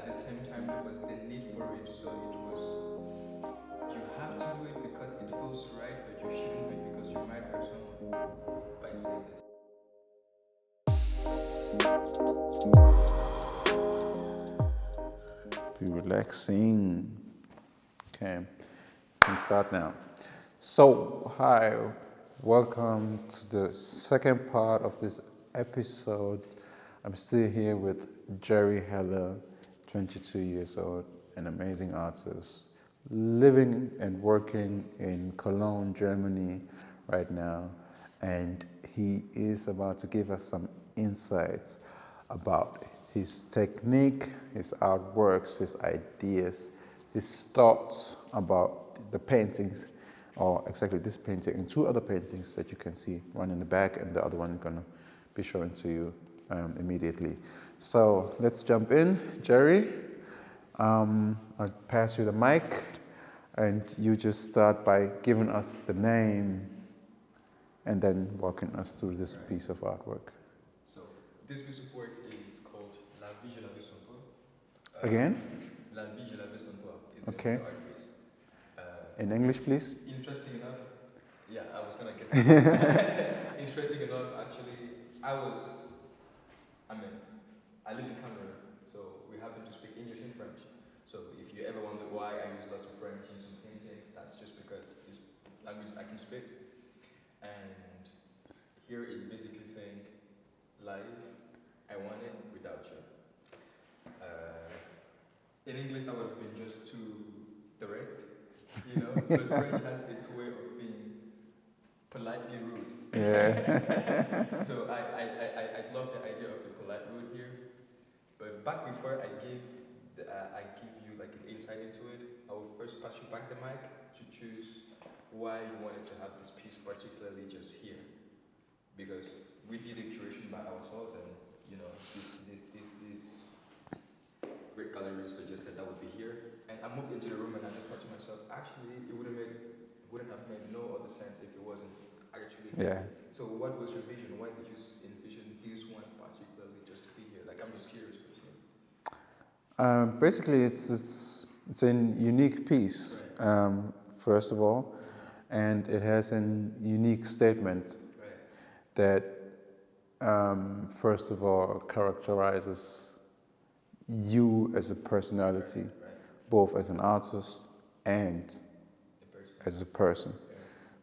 the same time there was the need for it. So it was, you have to do it because it feels right, but you shouldn't do it because you might hurt someone by saying this. Be relaxing. Okay, can start now. So, hi, welcome to the second part of this episode. I'm still here with Jerry Helle, 22 years old, an amazing artist, living and working in Cologne, Germany right now. And he is about to give us some insights about his technique, his artworks, his ideas, his thoughts about the paintings, or exactly this painting and two other paintings that you can see, one in the back and the other one I'm gonna be showing to you immediately. So let's jump in. Jerry, I'll pass you the mic and you just start by giving us the name and then walking us through this piece of artwork. So this piece of work is called La vie je l'avais sans toi. Again? La vie je l'avais sans toi is the Okay. art piece. In English, please. Interesting enough, yeah, I was gonna get that. Interesting enough, actually, I live in Cameroon, so we happen to speak English and French. So if you ever wonder why I use lots of French in some paintings, that's just because it's language I can speak. And here it's basically saying, life, I want it without you. In English, that would have been just too direct, you know, but French has its way of being politely rude. Yeah. So I love the idea of the polite rude here. But back before I give you like an insight into it, I will first pass you back the mic to choose why you wanted to have this piece particularly just here, because we did a curation by ourselves, and you know this great gallery suggested that would be here, and I moved into the room and I just thought to myself, actually it wouldn't have made no other sense if it wasn't actually here. Yeah. So what was your vision? Why did you envision this one particularly just to be here? Like, I'm just curious personally. Basically, it's a unique piece, first of all, and it has a unique statement that, first of all, characterizes you as a personality, both as an artist and as a person.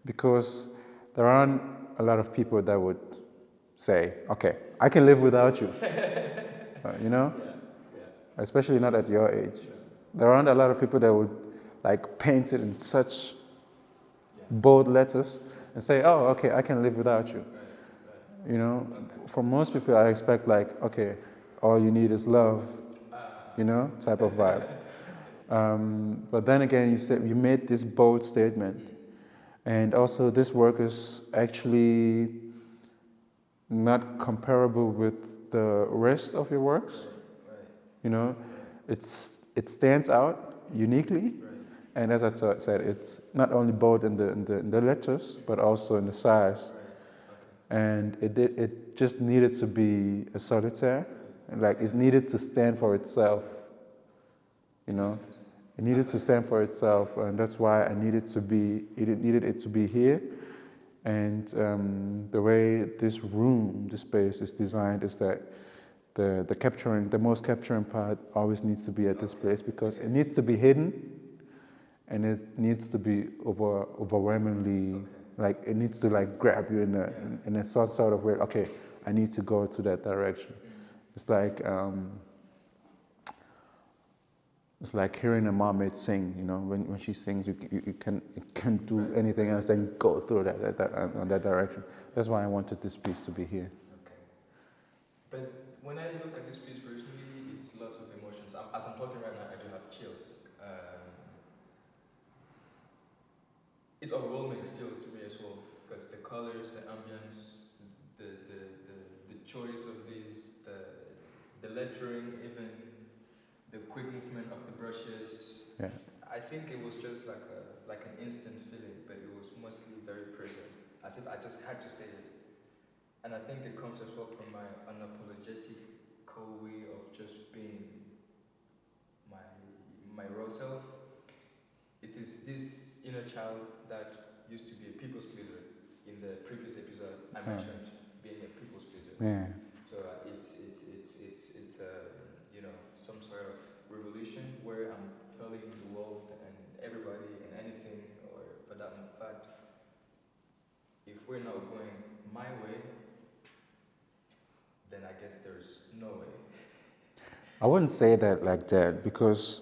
Because there aren't a lot of people that would say, okay, I can live without you, you know? Especially not at your age. There aren't a lot of people that would like paint it in such bold letters and say, oh, okay, I can live without you. You know, for most people, I expect like, okay, all you need is love, you know, type of vibe. But then again, you made this bold statement, and also this work is actually not comparable with the rest of your works. You know, it stands out uniquely, and as I said, it's not only bold in the letters, but also in the size. And it just needed to be a solitaire, like it needed to stand for itself. You know, it needed to stand for itself, and that's why it needed it to be here. And the way this space is designed is that the most capturing part always needs to be at this place, because it needs to be hidden, and it needs to be overwhelmingly, like it needs to like grab you in a sort of way. Okay, I need to go to that direction. It's like hearing a mermaid sing. You know, when she sings, you can't do anything else than go through that direction. That's why I wanted this piece to be here. Okay. But when I look at this piece personally, it's lots of emotions. As I'm talking right now, I do have chills. It's overwhelming still to me as well, because the colors, the ambience, the choice of these, the lettering, even the quick movement of the brushes. Yeah. I think it was just like an instant feeling, but it was mostly very present, as if I just had to say it. And I think it comes as well from my unapologetic way of just being my raw self, it is this inner child that used to be a people's pleaser. In the previous episode, I mentioned being a people's pleaser. Yeah. So it's you know, some sort of revolution where I'm telling the world and everybody and anything, or for that fact, if we're not going my way, then I guess there's no way. I wouldn't say that like that, because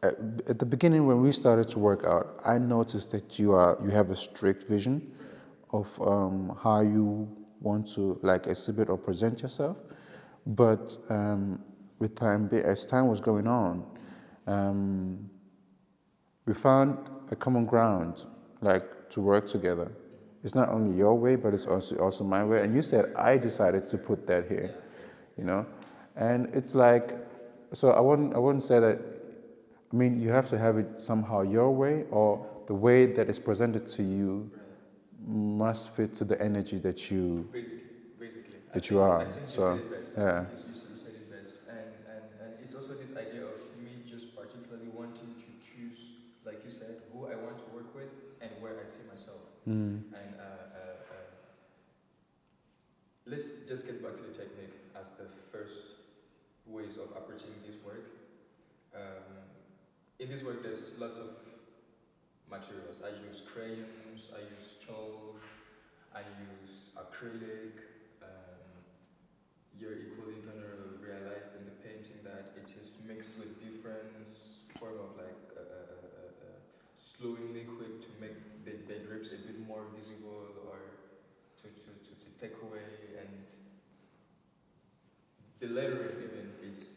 at the beginning when we started to work out, I noticed that you have a strict vision of how you want to like exhibit or present yourself. But with time, as time was going on, we found a common ground, like to work together. It's not only your way, but it's also my way. And you said I decided to put that here, you know, and it's like, so I wouldn't say that. I mean, you have to have it somehow your way, or the way that is presented to you must fit to the energy that you basically are. I think So you said it best. yeah. You said it best, and it's also this idea of me just particularly wanting to choose, like you said, who I want to work with and where I see myself. And let's just get back to the technique as the first ways of approaching this work. In this work, there's lots of materials. I use crayons, I use chalk, I use acrylic. You're equally gonna realize in the painting that it is mixed with different form of like slowing liquid to make the drips a bit more visible, or to take away. And the lettering even is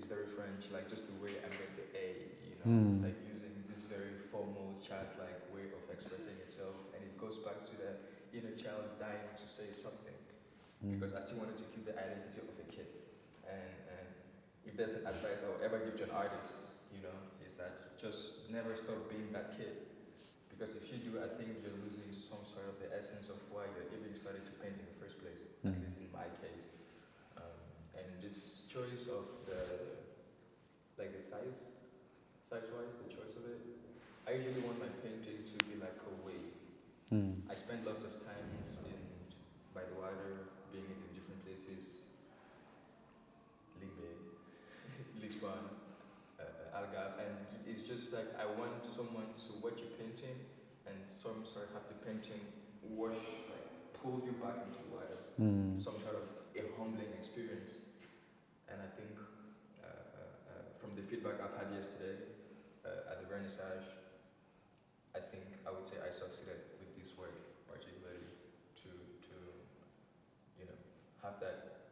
very French, like just the way I made the A, you know, like using this very formal chart-like way of expressing itself, and it goes back to the inner child dying to say something, because I still wanted to keep the identity of a kid. And if there's an advice I would ever give to an artist, you know, is that just never stop being that kid, because if you do, I think you're losing some sort of the essence of why you're even starting to paint in the first place, at least in my case. And this choice of the size-wise, the choice of it, I usually want my painting to be like a wave. I spend lots of times by the water, being in different places, Limbe, Lisbon, Algarve, and it's just like I want someone to watch a painting and some sort of have the painting wash, like pull you back into the water, some sort of a humbling experience. And I think from the feedback I've had yesterday at the vernissage, I think I would say I succeeded with this work, particularly to you know, have that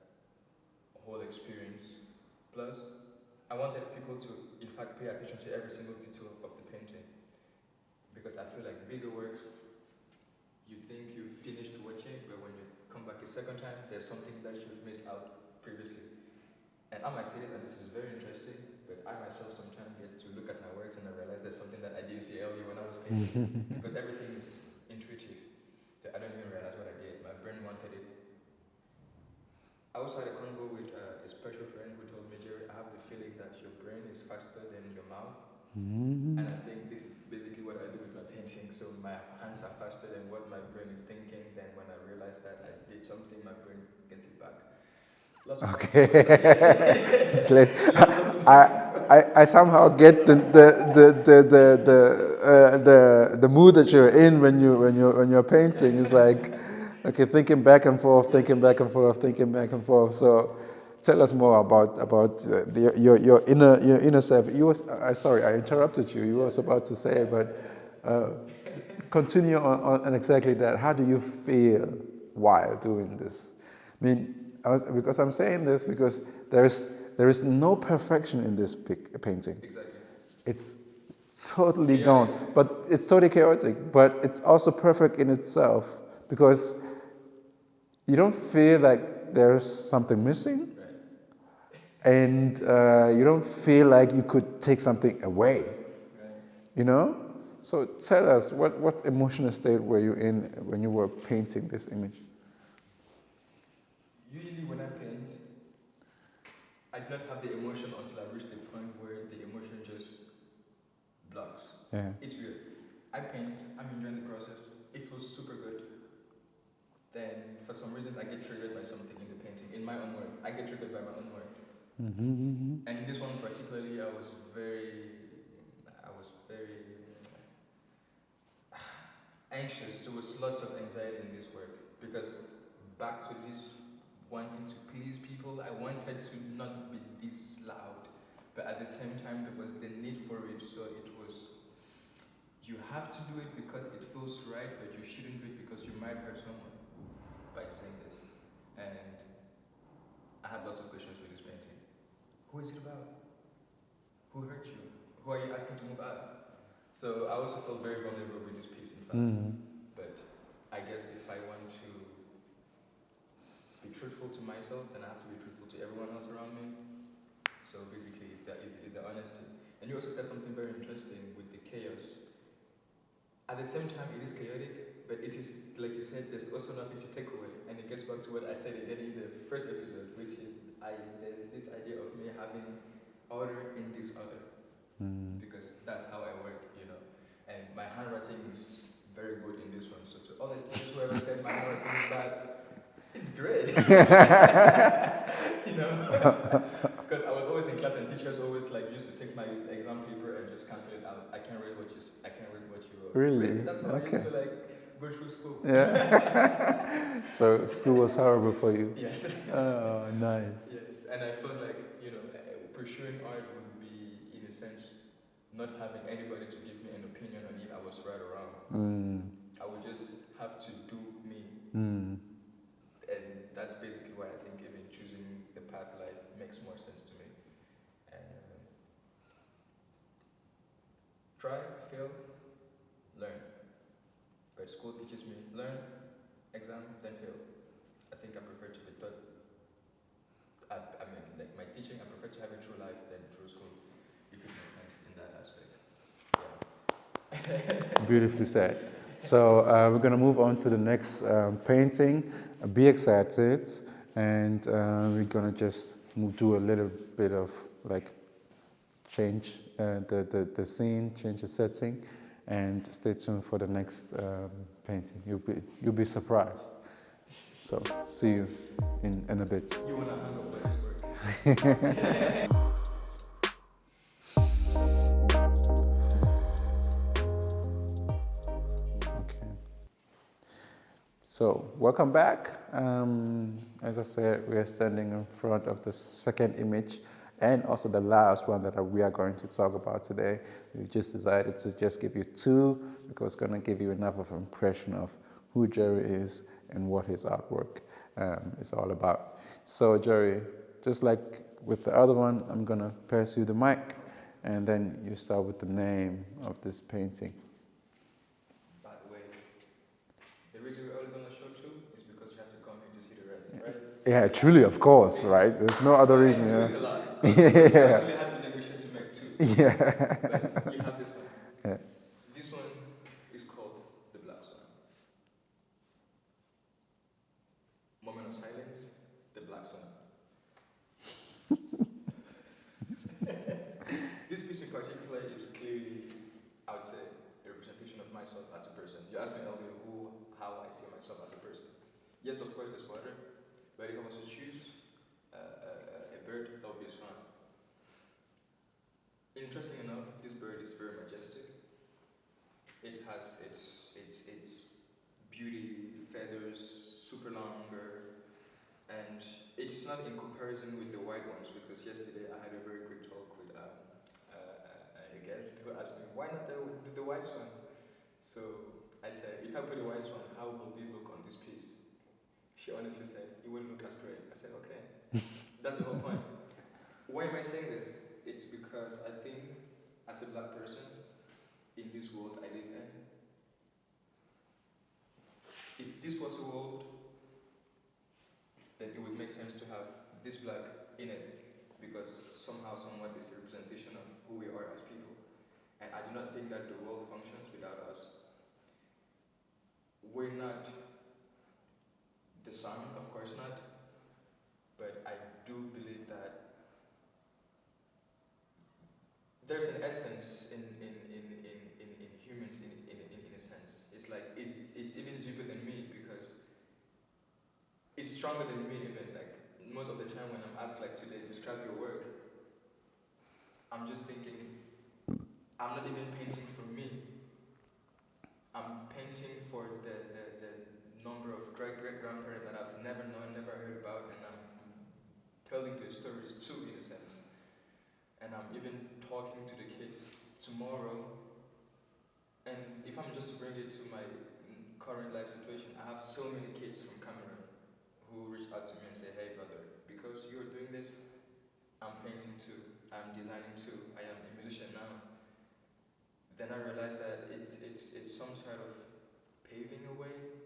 whole experience. Plus, I wanted people to, in fact, pay attention to every single detail of the painting, because I feel like bigger works, you think you've finished watching, but when you come back a second time, there's something that you've missed out previously. And I might say this, and this is very interesting, but I myself sometimes get to look at my works and I realize there's something that I didn't see earlier when I was painting, because everything is intuitive. So I don't even realize what I did. My brain wanted it. I also had a convo with a special friend who told me, Jerry, I have the feeling that your brain is faster than your mouth. And I think this is basically what I do with my painting. So my hands are faster than what my brain is thinking. Then when I realize that I did something, my brain gets it back. Okay. I somehow get the mood that you're in when you're painting. It's like, okay, thinking back and forth, thinking back and forth, thinking back and forth. So, tell us more about your inner self. You was sorry, I interrupted you. You was about to say, but continue on exactly that. How do you feel while doing this? I mean, because I'm saying this because there is no perfection in this painting. Exactly. It's totally gone, but it's totally chaotic. But it's also perfect in itself because you don't feel like there's something missing, and you don't feel like you could take something away. You know. So tell us, what emotional state were you in when you were painting this image? Usually when I paint, I do not have the emotion until I reach the point where the emotion just blocks. Yeah. It's weird. I paint, I'm enjoying the process. It feels super good. Then, for some reason, I get triggered by something in the painting, in my own work. I get triggered by my own work. Mm-hmm. And in this one particularly, I was very anxious. There was lots of anxiety in this work because back to this wanting to please people, I wanted to not be this loud, but at the same time there was the need for it. So it was, you have to do it because it feels right, but you shouldn't do it because you might hurt someone by saying this. And I had lots of questions with this painting. Who is it about? Who hurt you? Who are you asking to move out? So I also felt very vulnerable with this piece, in fact. But I guess if I want to be truthful to myself, then I have to be truthful to everyone else around me. So basically, it's the honesty. And you also said something very interesting with the chaos. At the same time, it is chaotic, but it is, like you said, there's also nothing to take away. And it gets back to what I said again in the first episode, which is there's this idea of me having order in this other. Because that's how I work, you know. And my handwriting is very good in this one. So to all the teachers who ever said my handwriting is bad, it's great. You know? Because I was always in class and teachers always like used to take my exam paper and just cancel it out. I can't read what you wrote. Really? That's how I used to like go through school. Yeah. So school was horrible for you? Yes. Oh, nice. Yes. And I felt like, you know, pursuing art would be, in a sense, not having anybody to give me an opinion on if I was right or wrong. I would just have to do me. And that's basically why I think even choosing the path life makes more sense to me. And try, fail, learn. But school teaches me learn, exam, then fail. I think I prefer to be taught. I mean, like my teaching, I prefer to have it through life than through school, if it makes sense in that aspect. Yeah. Beautifully said. So we're going to move on to the next painting. Be excited, and we're going to just do a little bit of like change the scene, change the setting, and stay tuned for the next painting. You'll be surprised. So see you in a bit. You want to hang up for this work? So, welcome back. As I said, we are standing in front of the second image and also the last one that we are going to talk about today. We just decided to just give you two because it's going to give you enough of an impression of who Jerry is and what his artwork is all about. So, Jerry, just like with the other one, I'm going to pass you the mic and then you start with the name of this painting. Yeah, truly, of course, right? There's no other reason. Two is a lot. Yeah. I actually had to negotiate to make two. Yeah. But you have this one. Yeah. This one is called The Black Swan. Moment of silence, The Black Swan. This piece in particular is clearly, I would say, a representation of myself as a person. You asked me earlier how I see myself as a person. Yes, of course, there's water. But if I was to choose a bird, that would be a swan. Interesting enough, this bird is very majestic. It has its beauty, the feathers, super longer, and it's not in comparison with the white ones because yesterday I had a very quick talk with a guest who asked me, why not the white swan? So I said, if I put a white swan, how will it look on this piece? She honestly said, it wouldn't look as great. I said, okay. That's the whole point. Why am I saying this? It's because I think, as a black person, in this world I live in, if this was a world, then it would make sense to have this black in it, because somehow, someone is a representation of who we are as people. And I do not think that the world functions without us. We're not the sun, of course not, but I do believe that there's an essence in it's even deeper than me because it's stronger than me even. Like most of the time when I'm asked like today, describe your work, I'm just thinking, I'm not even painting for me. I'm painting for the number of great-great-grandparents that I've never known, never heard about, and I'm telling their stories too, in a sense. And I'm even talking to the kids tomorrow. And if I'm just to bring it to my current life situation, I have so many kids from Cameroon who reach out to me and say, hey brother, because you're doing this, I'm painting too, I'm designing too, I am a musician now. Then I realized that it's some sort of paving a way,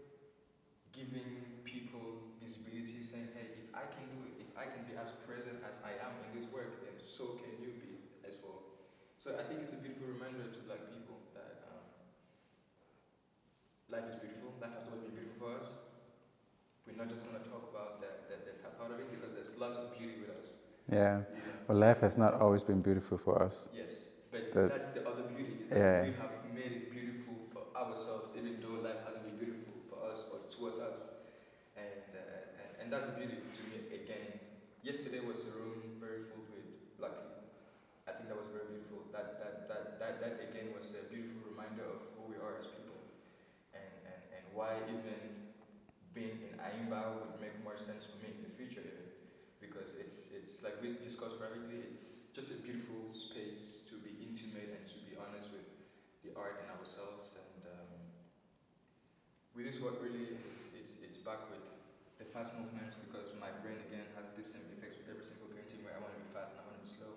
giving people visibility, saying, hey, if I can do it, if I can be as present as I am in this work, then so can you be as well. So I think it's a beautiful reminder to Black people that life is beautiful. Life has always been beautiful for us. We're not just going to talk about the sad part of it because there's lots of beauty with us. Yeah, well, life has not always been beautiful for us. Yes, but that's the other beauty, is that we have made it beautiful for ourselves, even though life hasn't been beautiful for us or towards us. And that's the beauty to me. Again, yesterday was a room very full with Black people. I think that was very beautiful. That again was a beautiful reminder of who we are as people, and why even being in aaimba would make more sense for me in the future, even because it's like we discussed privately. It's just a beautiful space to be intimate and to be honest with the art and ourselves. And with this work, really, it's back with the fast movement because my brain again has the same effects with every single painting where I want to be fast and I want to be slow.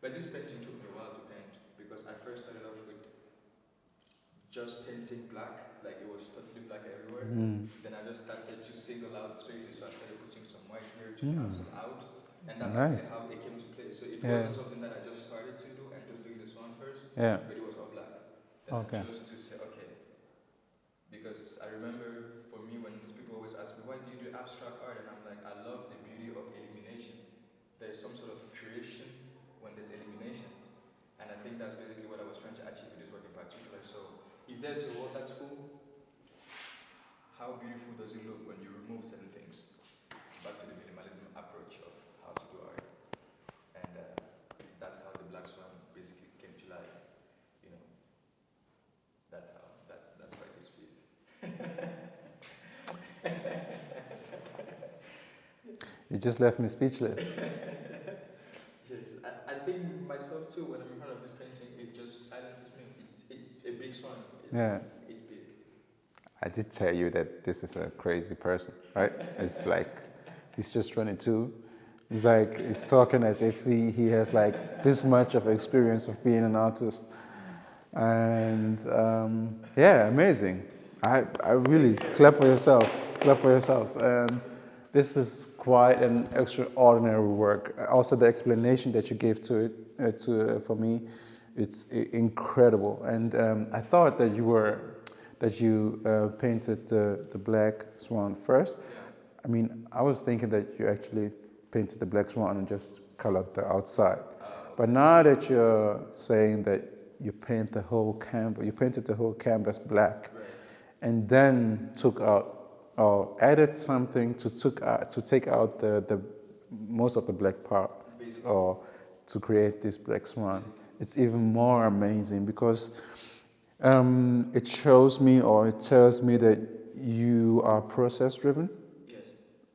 But this painting took me a while to paint because I first started off with just painting black, like it was totally black everywhere. Then I just started to single out spaces, so I started putting some white here to cancel out, and that's how it came to play. So it wasn't something that I just started to do and just doing this one first, but it was all black. Then I chose to say, okay, because I remember for me when people always ask me, why do you do abstract art? And I'm like, I love the beauty of elimination. There is some sort of creation when there's elimination. And I think that's basically what I was trying to achieve with this work in particular. So if there's a world that's full, how beautiful does it look when you remove certain things? Back to the minimalism approach of how to do art. And that's how the Black Swan basically came to life. You know, that's why this piece. You just left me speechless. Yes, I think myself too, when I'm in front of this painting, it just silences me. It's a big swan. It's big. I did tell you that this is a crazy person, right? It's like, he's just 22. He's like, he's talking as if he has like this much of experience of being an artist. And yeah, amazing. I really, clap for yourself, clap for yourself. This is quite an extraordinary work. Also the explanation that you gave to it, for me, it's incredible. And I thought that you painted the Black Swan first. I mean, I was thinking that you actually painted the Black Swan and just colored the outside. But now that you're saying that you paint the whole canvas, you painted the whole canvas black, and then took out or added something to take out the most of the black part, or to create this Black Swan. It's even more amazing because it shows me, or it tells me, that you are process driven. Yes.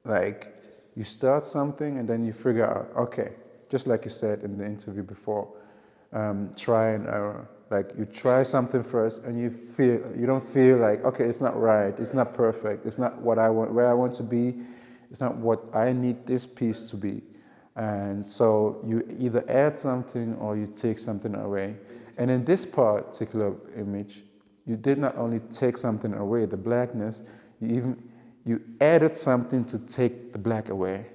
Like you start something and then you figure out, okay, just like you said in the interview before, try and error. Like you try something first and you don't feel like, okay, it's not right, it's not perfect, it's not what I want, where I want to be, it's not what I need this piece to be. And so you either add something or you take something away. And in this particular image, you did not only take something away, the blackness, you added something to take the black away.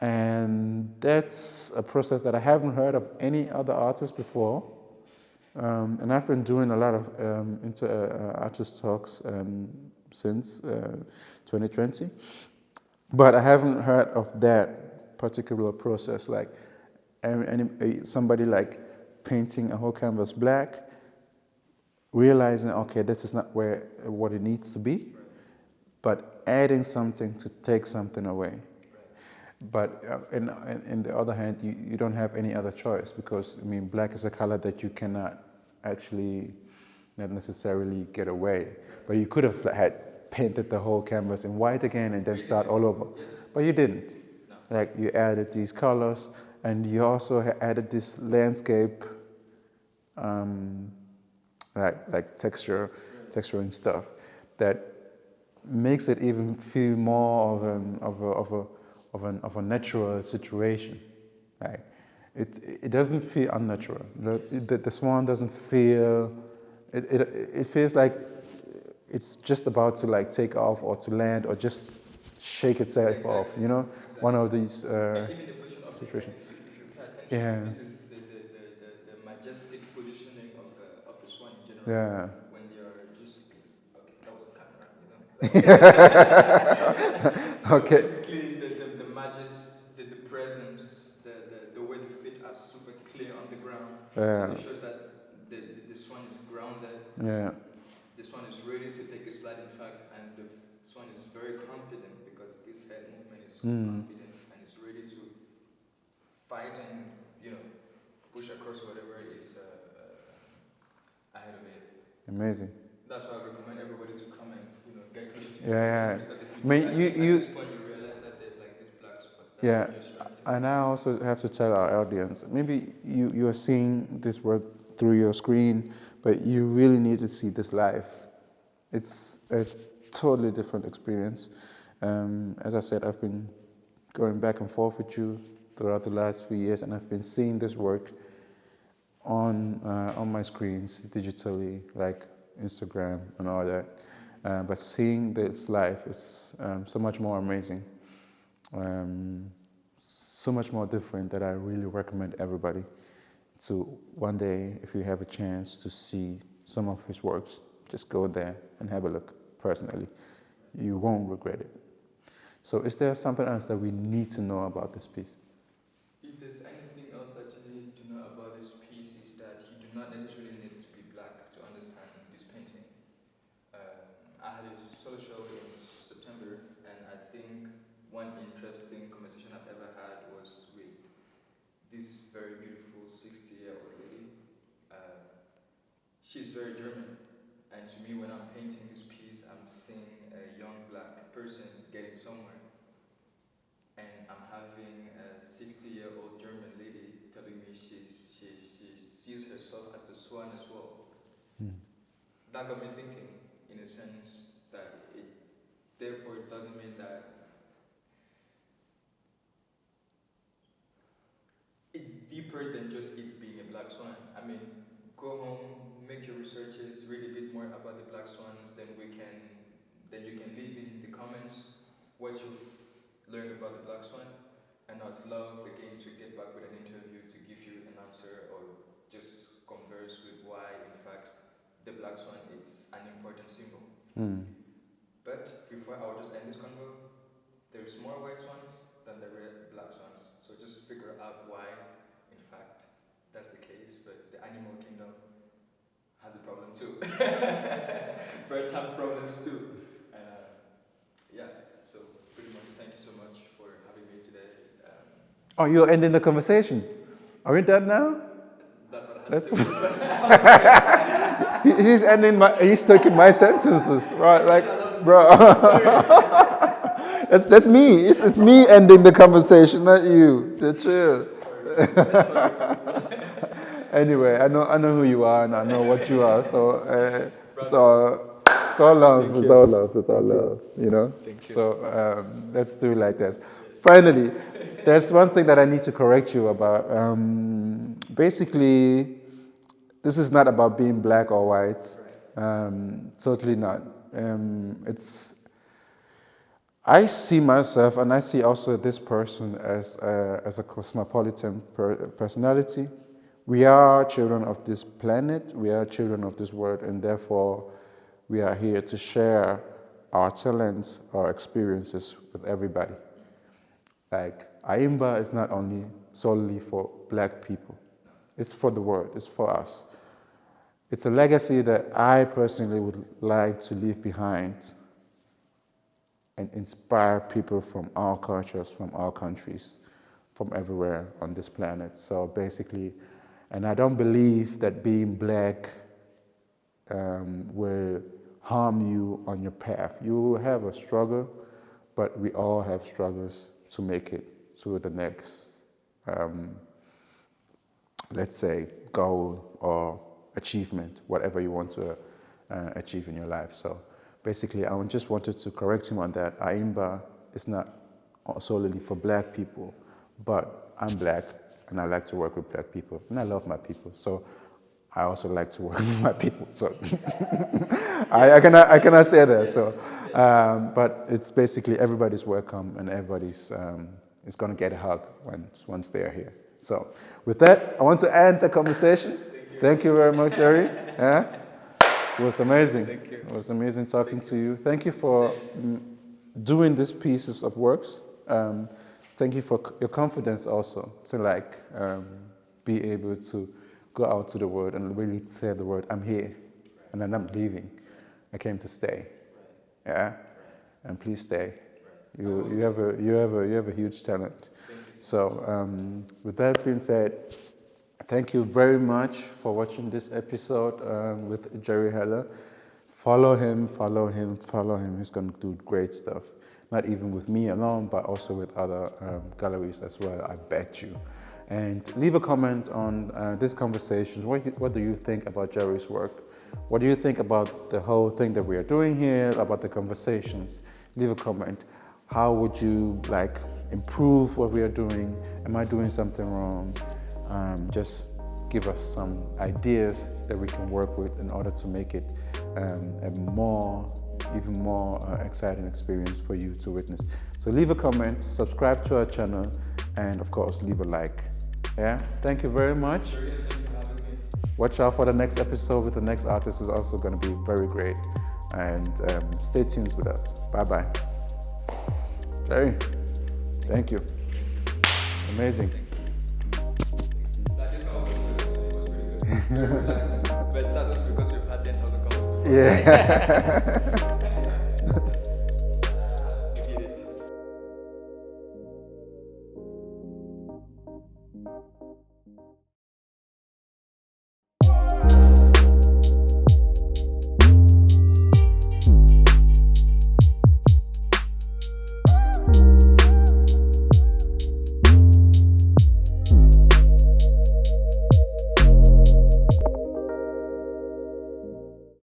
And that's a process that I haven't heard of any other artist before. And I've been doing a lot of artist talks since 2020. But I haven't heard of that particular process, like somebody like painting a whole canvas black realizing, okay, this is not where what it needs to be, but adding something to take something away. But in the other hand, you don't have any other choice, because, I mean, black is a color that you cannot actually not necessarily get away. But you could have had painted the whole canvas in white again and then start all over. But you didn't. Like, you added these colors, and you also added this landscape, like texture and stuff, that makes it even feel more of a natural situation. Like, it doesn't feel unnatural. The swan doesn't feel. It feels like it's just about to like take off or to land or just shake itself off. You know, one of these situations. If you pay attention, this is the majestic positioning of the swan in general. Yeah. When you're just that was a camera, so Okay. basically, the majesty, the presence, the way the feet are super clear on the ground. Yeah. So it shows that the swan is grounded. Yeah. The swan is ready to take a slide, in fact, and the swan is very confident because his head movement is confident and is ready to fight and push across whatever is ahead of it. Amazing. That's why I recommend everybody to come and get closer to Yeah. because if I mean, at this point you realize that there's like this black spot. Yeah, and I also have to tell our audience, maybe you are seeing this work through your screen, but you really need to see this live. It's a totally different experience. As I said, I've been going back and forth with you throughout the last few years, and I've been seeing this work on my screens digitally, like Instagram and all that. But seeing this live is so much more amazing. So much more different, that I really recommend everybody to one day, if you have a chance to see some of his works, just go there and have a look personally. You won't regret it. So is there something else that we need to know about this piece? If there's anything else that you need to know about this piece, is that you do not necessarily need to be black to understand this painting. I had a solo show in September, and I think one interesting conversation I've ever had was with this very beautiful 60-year-old lady. She's very German, and to me, when I'm painting this piece, I'm seeing a young black person getting somewhere. And I'm having a 60-year-old German lady telling me she sees herself as the swan as well. That got me thinking, in a sense, that therefore it doesn't mean that it's deeper than just it being a black swan. I mean, go home, make your researches, read a bit more about the black swans, then you can leave in the comments what you've learned about the black swan. And I'd love again to get back with an interview to give you an answer or just converse with why, in fact, the black swan is an important symbol. But before I will just end this convo, there's more white swans than there are black swans. So just figure out why, in fact, that's the case. But the animal kingdom has a problem too. Birds have problems too. And so pretty much thank you so much for having me today. Oh, you're ending the conversation. Are we done now? That's what I had to do. He's taking my sentences, right? Like, bro. That's me. It's me ending the conversation, not you. Chill. Anyway, I know who you are and I know what you are. So it's all love. It's all love. You know. Thank you. So let's do it like this. Finally, there's one thing that I need to correct you about. Basically, this is not about being black or white. Totally not. I see myself, and I see also this person as a cosmopolitan personality. We are children of this planet. We are children of this world, and therefore we are here to share our talents, our experiences with everybody. Like, aaimba is not only solely for black people. It's for the world. It's for us. it's a legacy that I personally would like to leave behind and inspire people from all cultures, from all countries, from everywhere on this planet. So basically, and I don't believe that being black will harm you on your path. You will have a struggle, but we all have struggles to make it to the next, let's say, goal or achievement, whatever you want to achieve in your life. So basically, I just wanted to correct him on that. Aaimba is not solely for black people, but I'm black and I like to work with black people and I love my people. So I also like to work with my people. So I cannot say that. Yes. So, but it's basically everybody's welcome and everybody's is going to get a hug once they are here. So with that, I want to end the conversation. Thank you very much, Jerry. Yeah? It was amazing. Thank you. It was amazing talking to you. Thank you for doing these pieces of works. Thank you for your confidence also to be able to go out to the world and really say the word, I'm here and I'm not leaving. I came to stay. Yeah? And please stay. You have a huge talent. So with that being said, thank you very much for watching this episode with Jerry Helle. Follow him. He's going to do great stuff. Not even with me alone, but also with other galleries as well, I bet you. And leave a comment on this conversation. What do you think about Jerry's work? What do you think about the whole thing that we are doing here, about the conversations? Leave a comment. How would you improve what we are doing? Am I doing something wrong? Just give us some ideas that we can work with in order to make it even more exciting experience for you to witness. So leave a comment, subscribe to our channel, and of course leave a like. Yeah, thank you very much. Watch out for the next episode with the next artist is also going to be very great. And stay tuned with us. Bye-bye. Jerry, thank you. Amazing. But that's just because we've had 10,000 comments. Yeah. You did it.